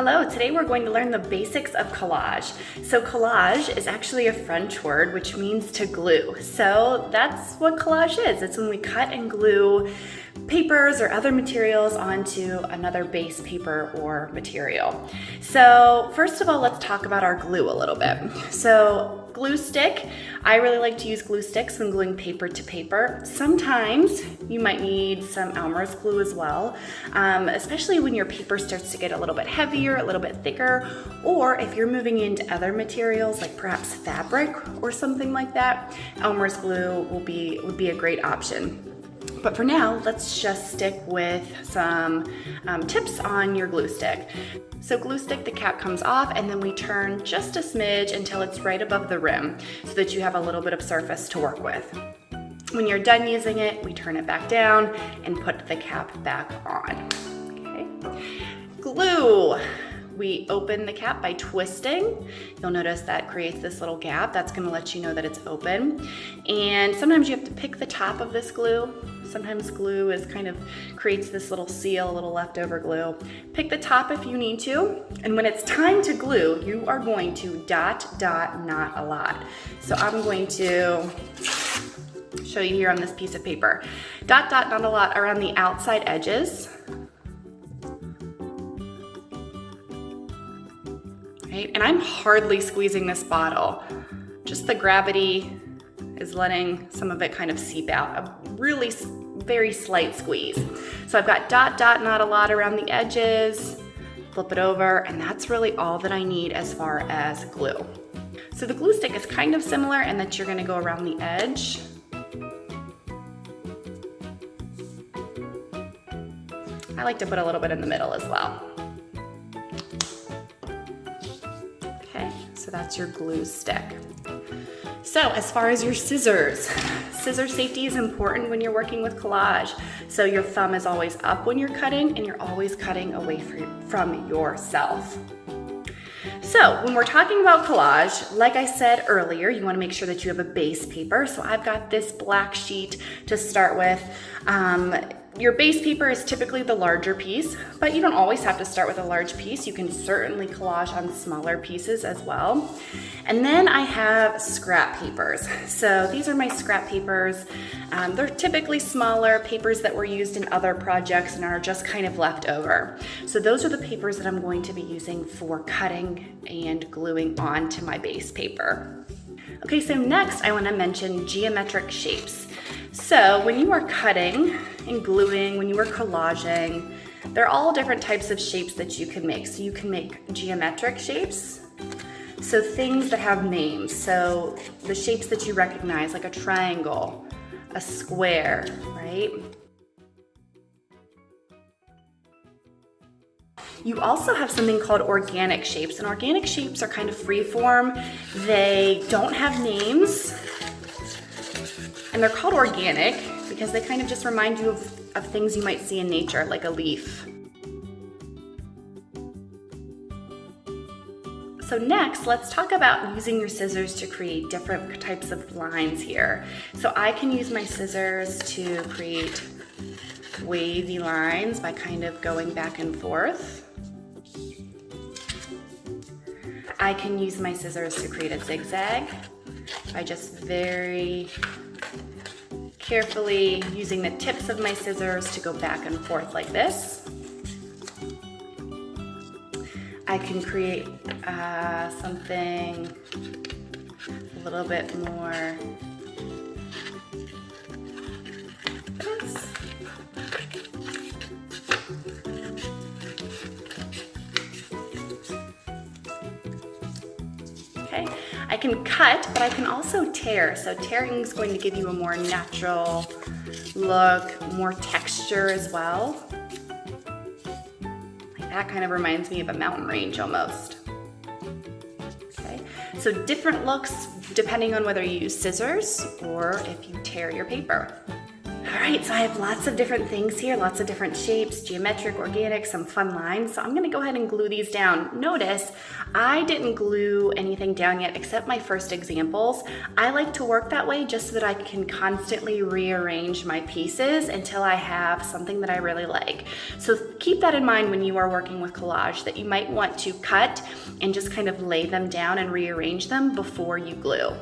Hello, today we're going to learn the basics of collage. So collage is actually a French word which means to glue. So that's what collage is. It's when we cut and glue papers or other materials onto another base paper or material. So first of all, let's talk about our glue a little bit. So glue stick, I really like to use glue sticks when gluing paper to paper. Sometimes you might need some Elmer's glue as well, especially when your paper starts to get a little bit heavier, a little bit thicker, or if you're moving into other materials like perhaps fabric or something like that, Elmer's glue would be a great option. But for now, let's just stick with some tips on your glue stick. So glue stick, the cap comes off and then we turn just a smidge until it's right above the rim so that you have a little bit of surface to work with. When you're done using it, we turn it back down and put the cap back on. Okay. Glue. We open the cap by twisting. You'll notice that creates this little gap. That's gonna let you know that it's open. And sometimes you have to pick the top of this glue. Sometimes glue creates this little seal, a little leftover glue. Pick the top if you need to. And when it's time to glue, you are going to dot, dot, not a lot. So I'm going to show you here on this piece of paper. Dot, dot, not a lot around the outside edges. Right? And I'm hardly squeezing this bottle. Just the gravity is letting some of it kind of seep out. A really very slight squeeze. So I've got dot, dot, not a lot around the edges. Flip it over, and that's really all that I need as far as glue. So the glue stick is kind of similar in that you're gonna go around the edge. I like to put a little bit in the middle as well. So that's your glue stick. So as far as your scissors, scissor safety is important when you're working with collage. So your thumb is always up when you're cutting and you're always cutting away from yourself. So when we're talking about collage, like I said earlier, you wanna make sure that you have a base paper. So I've got this black sheet to start with. Your base paper is typically the larger piece, but you don't always have to start with a large piece. You can certainly collage on smaller pieces as well. And then I have scrap papers. So these are my scrap papers. They're typically smaller papers that were used in other projects and are just kind of left over. So those are the papers that I'm going to be using for cutting and gluing onto my base paper. Okay, so next I want to mention geometric shapes. So when you are cutting and gluing, when you are collaging, there are all different types of shapes that you can make. So you can make geometric shapes, so things that have names. So the shapes that you recognize, like a triangle, a square, right? You also have something called organic shapes, and organic shapes are kind of free form. They don't have names, and they're called organic because they kind of just remind you of things you might see in nature, like a leaf. So next, let's talk about using your scissors to create different types of lines here. So I can use my scissors to create wavy lines by kind of going back and forth. I can use my scissors to create a zigzag by just very carefully using the tips of my scissors to go back and forth like this. I can create something a little bit more this. Okay, I can cut, but I can also tear. So tearing is going to give you a more natural look, more texture as well. That kind of reminds me of a mountain range almost. Okay, so different looks depending on whether you use scissors or if you tear your paper. All right, so I have lots of different things here, lots of different shapes, geometric, organic, some fun lines. So I'm gonna go ahead and glue these down. Notice I didn't glue anything down yet except my first examples. I like to work that way just so that I can constantly rearrange my pieces until I have something that I really like. So keep that in mind when you are working with collage, that you might want to cut and just kind of lay them down and rearrange them before you glue.